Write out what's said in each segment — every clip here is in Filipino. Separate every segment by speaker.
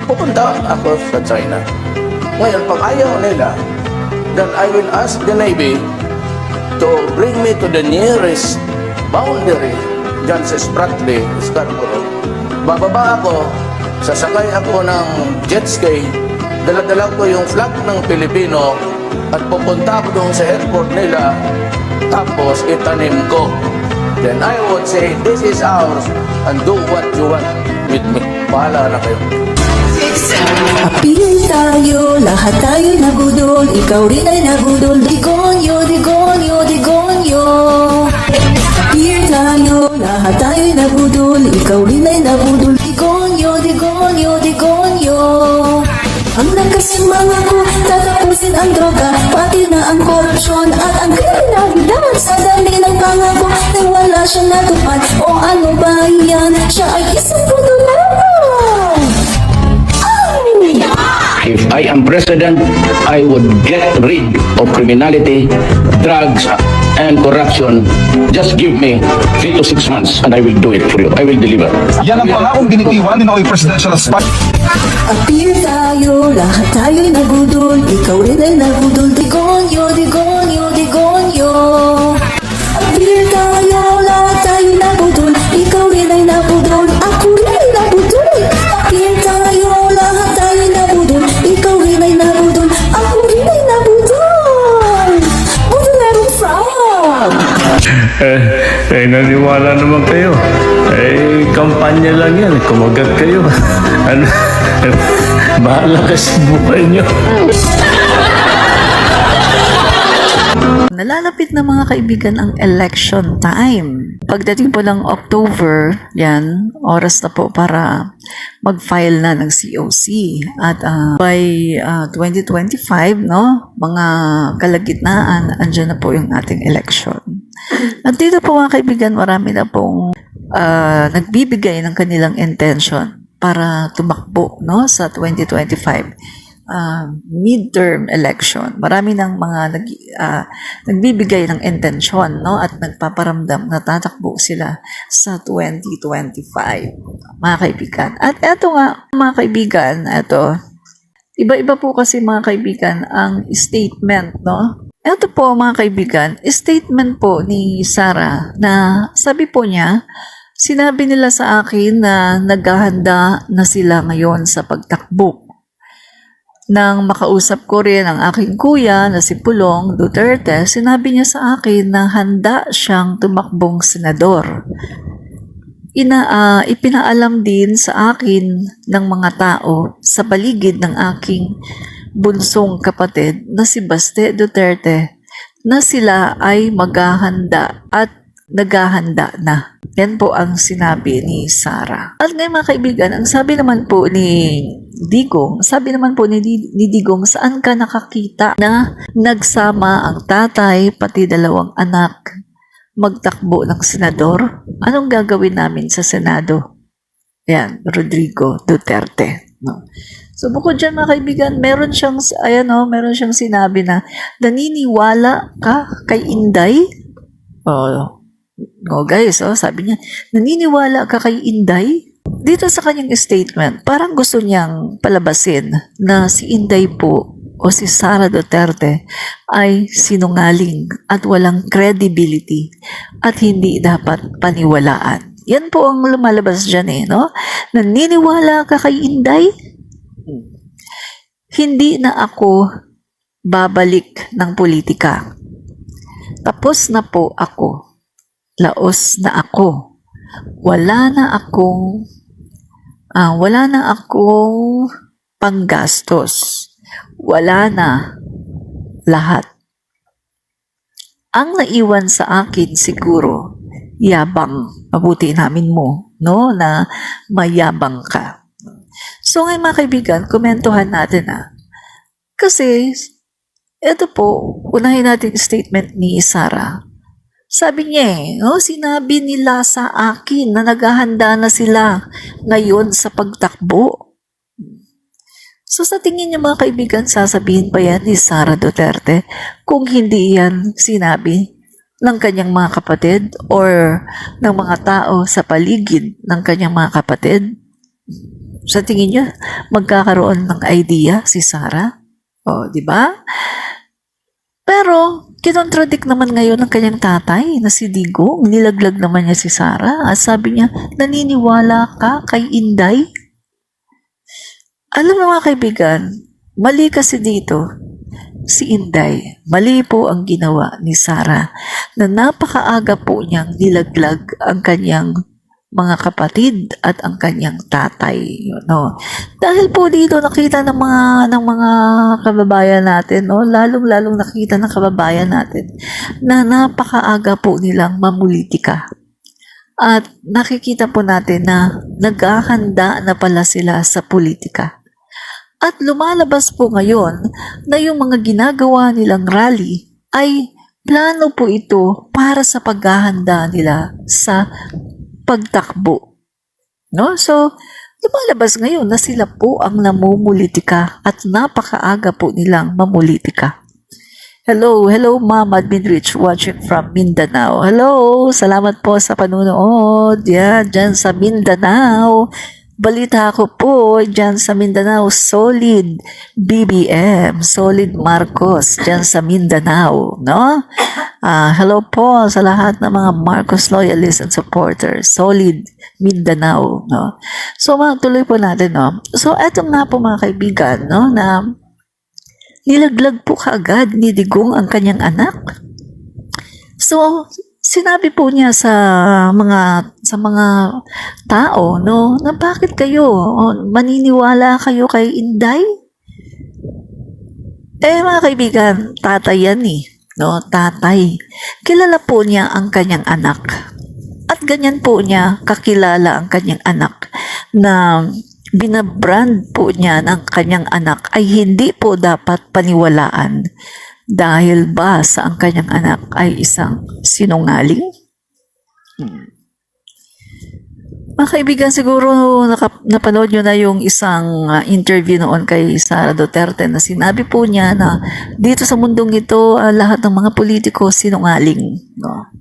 Speaker 1: Pupunta ako sa China. Ngayon, pag ayaw nila, then I will ask the Navy to bring me to the nearest boundary dyan sa Spratly, Scarborough. Bababa ako, sasakay ako ng jet ski, dala-dala ko yung flag ng Pilipino at pupunta ako doon sa airport nila, tapos itanim ko. Then I would say, this is ours and do what you want with me. Bahala na kayo.
Speaker 2: Appeal tayo, lahat tayo'y nabudol, ikaw rin ay nabudol, Digonyo, Digonyo, Digonyo. Appeal tayo, lahat tayo'y nabudol, ikaw rin ay nabudol, Digonyo, Digonyo, Digonyo. Ang nakasumanga ko, tatapusin ang droga, pati na ang korupsyon at ang kriminalidad. Sa dami ng pangako, na wala siyang natupad, o ano ba yan? Siya ay isang puto lamang.
Speaker 3: If I am president, I would get rid of criminality, drugs, and corruption. Just give me 3 to 6 months and I will do it for you. I will deliver.
Speaker 4: Yan ang pangakong binitiwan ni Noy Presidential Spy.
Speaker 2: Appeal tayo, lahat tayo'y nabudol, ikaw rin ay nabudol, Digonyo, Digonyo, Digonyo. Appeal tayo, lahat tayo'y nabudol, ikaw rin ay nabudol, ako rin ay nabudol. Appeal tayo, lahat tayo'y nabudol, ikaw rin ay nabudol, ako rin ay nabudol. Budularong frog!
Speaker 5: Naniwala naman kayo. Kampanya lang yan. Kumagat kayo. Ano? Bahala ka sa buhay nyo.
Speaker 6: Nalalapit na mga kaibigan ang election time. Pagdating po ng October, yan, oras na po para mag-file na ng COC. At by 2025, no, mga kalagitnaan, andyan na po yung ating election. At dito po mga kaibigan, marami na pong nagbibigay ng kanilang intention para tumakbo, no, sa 2025 midterm election. Marami ng mga nagbibigay ng intensyon, no, at nagpaparamdam na tatakbo sila sa 2025, mga kaibigan. At eto nga, mga kaibigan, eto, iba-iba po kasi mga kaibigan ang statement, no? Eto po mga kaibigan, statement po ni Sara na sabi po niya, sinabi nila sa akin na naghahanda na sila ngayon sa pagtakbo. Nang makausap ko rin ang aking kuya na si Pulong Duterte, sinabi niya sa akin na handa siyang tumakbong senador. Ipinaalam din sa akin ng mga tao sa paligid ng aking bunsong kapatid na si Baste Duterte na sila ay maghahanda at naghahanda na. Yan po ang sinabi ni Sara. At ngayon mga kaibigan, ang sabi naman po ni Digong, saan ka nakakita na nagsama ang tatay pati dalawang anak magtakbo ng senador? Anong gagawin namin sa Senado? Yan, Rodrigo Duterte. No. So bukod dyan mga kaibigan, meron siyang sinabi na naniniwala ka kay Inday? Guys, sabi niya, naniniwala ka kay Inday? Dito sa kanyang statement, parang gusto niyang palabasin na si Inday po o si Sara Duterte ay sinungaling at walang credibility at hindi dapat paniwalaan. Yan po ang lumalabas dyan no? Naniniwala ka kay Inday? Hindi na ako babalik ng politika. Tapos na po ako. Laos na ako. Wala na akong panggastos. Wala na lahat. Ang naiwan sa akin siguro, yabang. Mabuti namin mo, no, na mayabang ka. So ngayon mga kaibigan, komentuhan natin Kasi, ito po, unahin natin statement ni Sara. Sabi niya sinabi nila sa akin na naghahanda na sila ngayon sa pagtakbo. So sa tingin niyo mga kaibigan, sasabihin pa yan ni Sara Duterte kung hindi yan sinabi ng kanyang mga kapatid or ng mga tao sa paligid ng kanyang mga kapatid? Sa tingin niyo, magkakaroon ng idea si Sara? O, di ba? Pero, kinontradict naman ngayon ng kanyang tatay na si Digong. Nilaglag naman niya si Sara. At sabi niya, naniniwala ka kay Inday? Alam mo mga kaibigan, mali kasi dito si Inday. Mali po ang ginawa ni Sara na napakaaga po niyang nilaglag ang kanyang mga kapatid at ang kanyang tatay, no. Dahil po dito nakita ng mga kababayan natin, no, lalong nakita ng kababayan natin na napakaaga po nilang mamulitika. At nakikita po natin na naghahanda na pala sila sa politika. At lumalabas po ngayon na yung mga ginagawa nilang rally ay plano po ito para sa paghahanda nila sa pagtakbo. No? So, lumalabas ngayon na sila po ang namumulitika at napakaaga po nilang mamulitika. Hello, Ma'am Admin Rich watching from Mindanao. Hello, salamat po sa panunood. Yan, dyan sa Mindanao. Balita ko po, dyan sa Mindanao, solid BBM, solid Marcos, dyan sa Mindanao, no? Hello po sa lahat ng mga Marcos loyalists and supporters, solid Mindanao, no? So, tuloy po natin, no? So, eto nga po mga kaibigan, no, na nilaglag po kaagad ni Digong ang kanyang anak. So, sinabi po niya sa mga tao, no, na bakit kayo maniniwala kayo kay Inday? Mga kaibigan, tatay yan no, tatay. Kilala po niya ang kanyang anak. At ganyan po niya kakilala ang kanyang anak na binabrand po niya ng kanyang anak ay hindi po dapat paniwalaan dahil ba sa ang kanyang anak ay isang sinungaling? Mga kaibigan, siguro napanood nyo na yung isang interview noon kay Sara Duterte na sinabi po niya na dito sa mundong ito, lahat ng mga politiko sinungaling. No?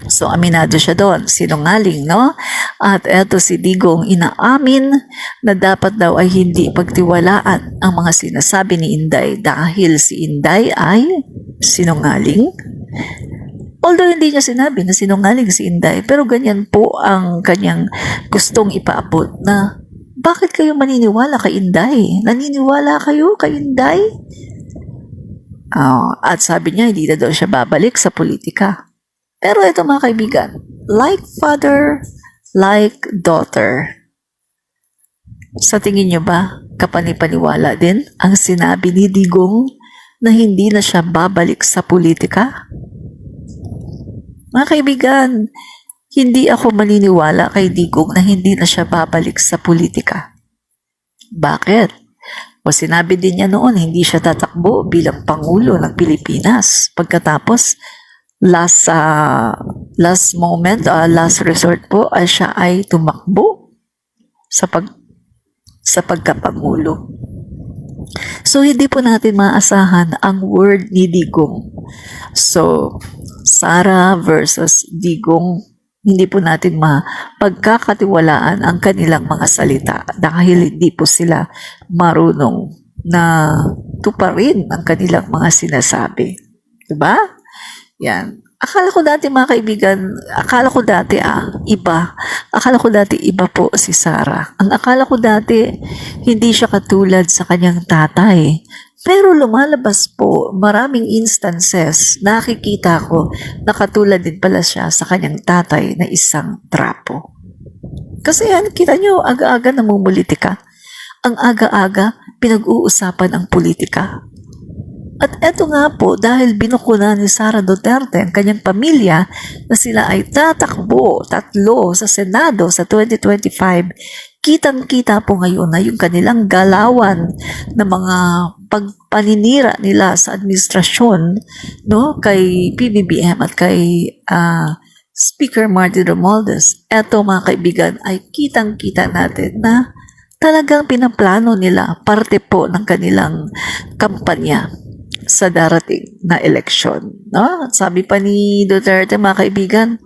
Speaker 6: So, aminado siya doon, sinungaling, no? At eto si Digong inaamin na dapat daw ay hindi pagtiwalaan ang mga sinasabi ni Inday dahil si Inday ay sinungaling. Although hindi niya sinabi na sinungaling si Inday, pero ganyan po ang kanyang gustong ipaabot na bakit kayo maniniwala kay Inday? Naniniwala kayo kay Inday? At sabi niya, hindi na daw siya babalik sa politika. Pero ito mga kaibigan, like father, like daughter. Sa tingin niyo ba, kapanipaniwala din ang sinabi ni Digong na hindi na siya babalik sa politika? Mga kaibigan, hindi ako maniniwala kay Digong na hindi na siya babalik sa politika. Bakit? O sinabi din niya noon, hindi siya tatakbo bilang Pangulo ng Pilipinas. Pagkatapos, last resort po, siya ay tumakbo sa pagkapangulo. So, hindi po natin maasahan ang word ni Digong. So, Sara versus Digong, hindi po natin mapagkakatiwalaan ang kanilang mga salita dahil hindi po sila marunong na tuparin ang kanilang mga sinasabi. Diba? Yan. Akala ko dati mga kaibigan, iba. Akala ko dati iba po si Sara. Ang akala ko dati, hindi siya katulad sa kanyang tatay. Pero lumalabas po, maraming instances, nakikita ko na katulad din pala siya sa kanyang tatay na isang trapo. Kasi yan, kita nyo, aga-aga namumulitika. Ang aga-aga, pinag-uusapan ang politika. At eto nga po, dahil binukunan ni Sara Duterte ang kanyang pamilya na sila ay tatakbo, 3 sa Senado sa 2025, kitang-kita po ngayon na yung kanilang galawan na mga pagpaninira nila sa administrasyon, no, kay PBBM at kay Speaker Martin Romualdez. Eto mga kaibigan ay kitang-kita natin na talagang pinaplano nila parte po ng kanilang kampanya sa darating na eleksyon. No? Sabi pa ni Duterte, mga kaibigan,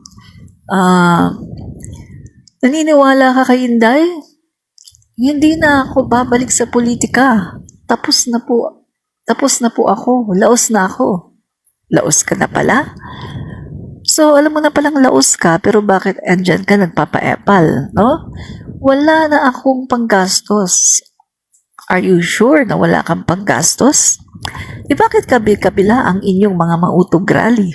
Speaker 6: naniniwala ka kay Inday? Hindi na ako babalik sa politika. Tapos na po. Tapos na po ako. Laos na ako. Laos ka na pala? So, alam mo na palang laos ka, pero bakit andyan ka nagpapaepal, no? Wala na akong panggastos. Are you sure na wala kang panggastos? Bakit kabila ang inyong mga mautog rally?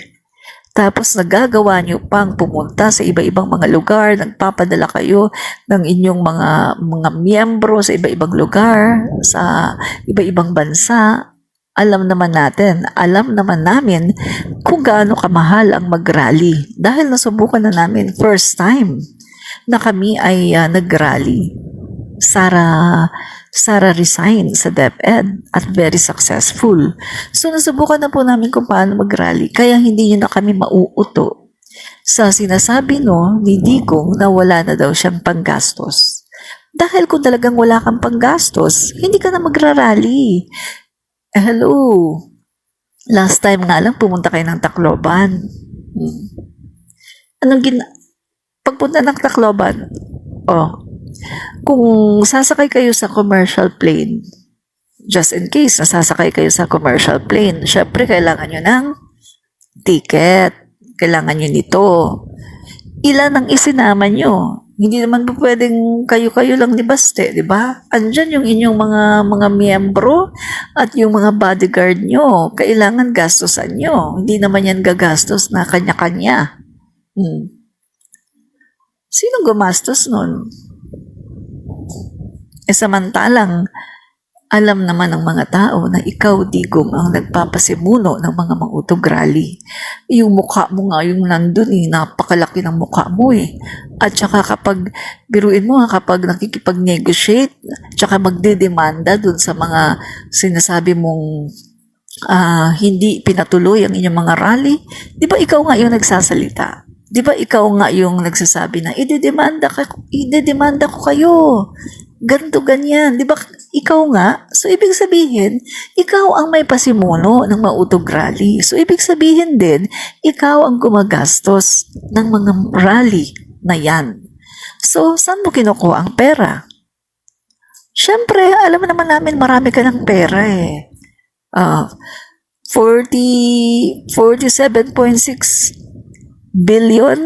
Speaker 6: Tapos nagagawa nyo pang pumunta sa iba-ibang mga lugar, nagpapadala kayo ng inyong mga miyembro sa iba-ibang lugar, sa iba-ibang bansa. Alam naman namin kung gaano kamahal ang mag-rally. Dahil nasubukan na namin first time na kami ay nag-rally. Sara resigned sa DepEd at very successful. So nasubukan na po namin kung paano mag-rally. Kaya hindi nyo na kami mauuto sa sinasabi ni Digong na wala na daw siyang panggastos. Dahil kung talagang wala kang panggastos, hindi ka na magra-rally. Hello. Last time nga lang pumunta kayo ng Tacloban. Pagpunta ng Tacloban, kung sasakay kayo sa commercial plane, just in case nasasakay kayo sa commercial plane, syempre kailangan nyo ng ticket. Kailangan nyo nito. Ilan ang isinama nyo? Hindi naman po pwedeng kayo-kayo lang ni Baste, di ba? Andyan yung inyong mga miyembro at yung mga bodyguard nyo. Kailangan gastusan nyo. Hindi naman yan gagastos na kanya-kanya. Sinong gumastos nun? Samantalang, alam naman ng mga tao na ikaw, Digong, ang nagpapasimuno ng mga mautog rally. Yung mukha mo nga yung nandun napakalaki ng mukha mo At saka biruin mo kapag nakikipag-negotiate, tsaka magdedemanda dun sa mga sinasabi mong hindi pinatuloy ang inyong mga rally, di ba ikaw nga yung nagsasalita? Di ba ikaw nga yung nagsasabi na idedemanda ko kayo? Ganto ganyan. Di ba ikaw nga? So, ibig sabihin, ikaw ang may pasimuno ng mautog rally. So, ibig sabihin din, ikaw ang gumagastos ng mga rally na yan. So, saan mo kinukuha ang pera? Siyempre, alam naman namin marami ka ng pera 47.6 billion.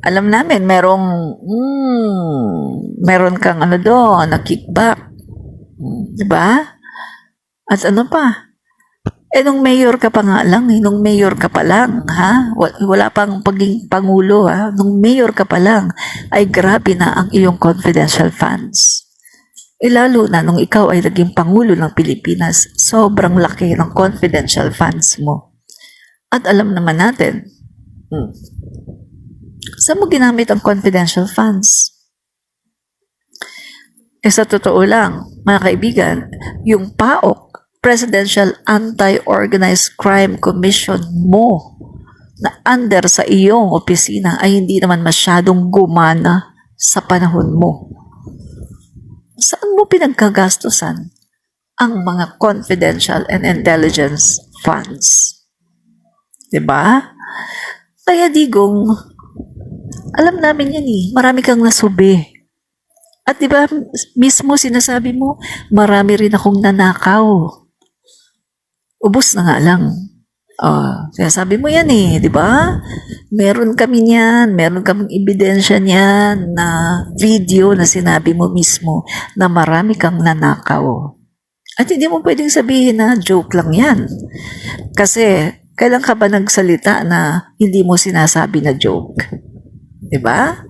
Speaker 6: Alam namin meron kang na kickback. 'Di ba? At ano pa? Nung mayor ka pa nga lang, nung mayor ka pa lang, wala pang paging pangulo, nung mayor ka pa lang, ay grabe na ang iyong confidential funds. Lalo na nung ikaw ay naging pangulo ng Pilipinas, sobrang laki ng confidential funds mo. At alam naman natin, saan mo ginamit ang confidential funds? Sa totoo lang, mga kaibigan, yung PAOK, Presidential Anti-Organized Crime Commission mo, na under sa iyong opisina ay hindi naman masyadong gumana sa panahon mo. Saan mo pinagkagastusan ang mga confidential and intelligence funds? Diba? Kaya Digong, alam namin yan marami kang nasubi. At diba, mismo sinasabi mo, marami rin akong nanakaw. Ubus na nga lang. Sinasabi mo yan diba? Meron kami niyan, meron kaming ebidensya niyan na video na sinabi mo mismo na marami kang nanakaw. At hindi mo pwedeng sabihin na joke lang yan. Kasi, kailan ka ba nagsalita na hindi mo sinasabi na joke? Diba?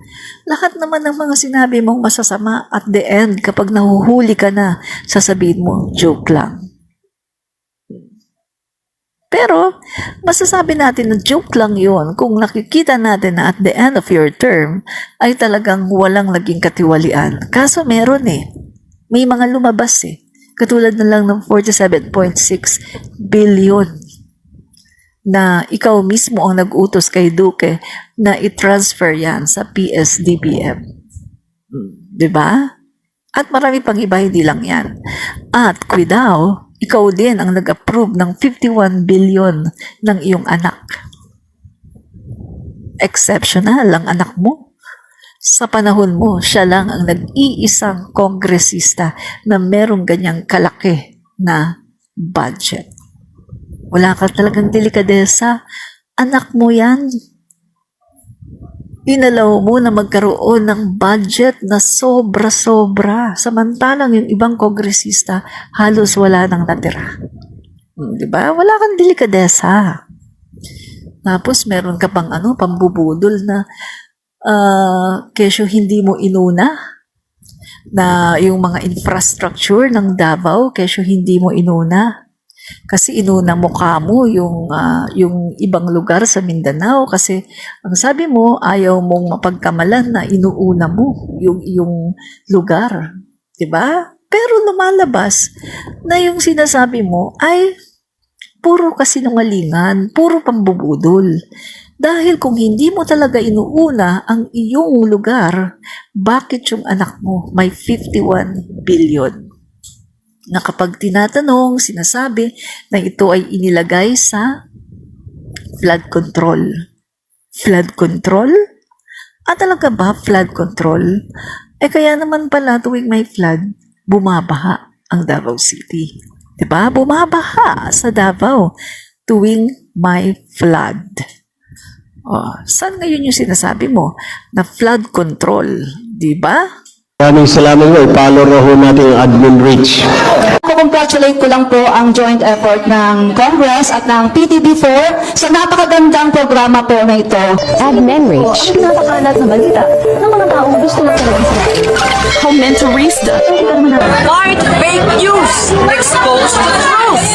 Speaker 6: Lahat naman ng mga sinabi mong masasama at the end, kapag nahuhuli ka na, sasabihin mo, joke lang. Pero, masasabi natin na joke lang yun kung nakikita natin na at the end of your term ay talagang walang naging katiwalian. Kaso meron May mga lumabas Katulad na lang ng 47.6 billion na ikaw mismo ang nag-utos kay Duque na i-transfer yan sa PSDBM. Diba? At marami pang iba, hindi lang yan. At Cuidao, ikaw din ang nag-approve ng 51 billion ng iyong anak. Exceptional ang anak mo. Sa panahon mo, siya lang ang nag-iisang kongresista na merong ganyang kalaki na budget. Wala ka talagang delikadesa. Anak mo yan. Inalaw mo na magkaroon ng budget na sobra-sobra. Samantalang yung ibang kongresista, halos wala nang natira. Diba? Wala kang delikadesa. Tapos meron ka pang pambubudol na kesyo hindi mo inuna na yung mga infrastructure ng Davao, kesyo hindi mo inuna. Kasi inuna mo kamo yung ibang lugar sa Mindanao kasi ang sabi mo ayaw mong mapagkamalan na inuuna mo yung lugar, 'di ba? Pero lumalabas na yung sinasabi mo ay puro kasinungalingan, puro pambubudol. Dahil kung hindi mo talaga inuuna ang iyong lugar, bakit yung anak mo may 51 billion? Na kapag tinatanong, sinasabi na ito ay inilagay sa flood control. Flood control? Talaga ba flood control? Kaya naman pala tuwing may flood, bumabaha ang Davao City. Diba? Bumabaha sa Davao tuwing may flood. Saan ngayon yung sinasabi mo na flood control? Diba?
Speaker 7: Maraming salamat po. I-follow na ho natin ang admin reach.
Speaker 8: Congratulate ko lang po ang joint effort ng Congress at ng PTB4 sa napakagandang programa po na ito.
Speaker 9: Admin Reach.
Speaker 2: Napakalat na balita ng mga taong gusto na talaga
Speaker 9: Comentarista.
Speaker 8: Fight fake news. Expose the truth.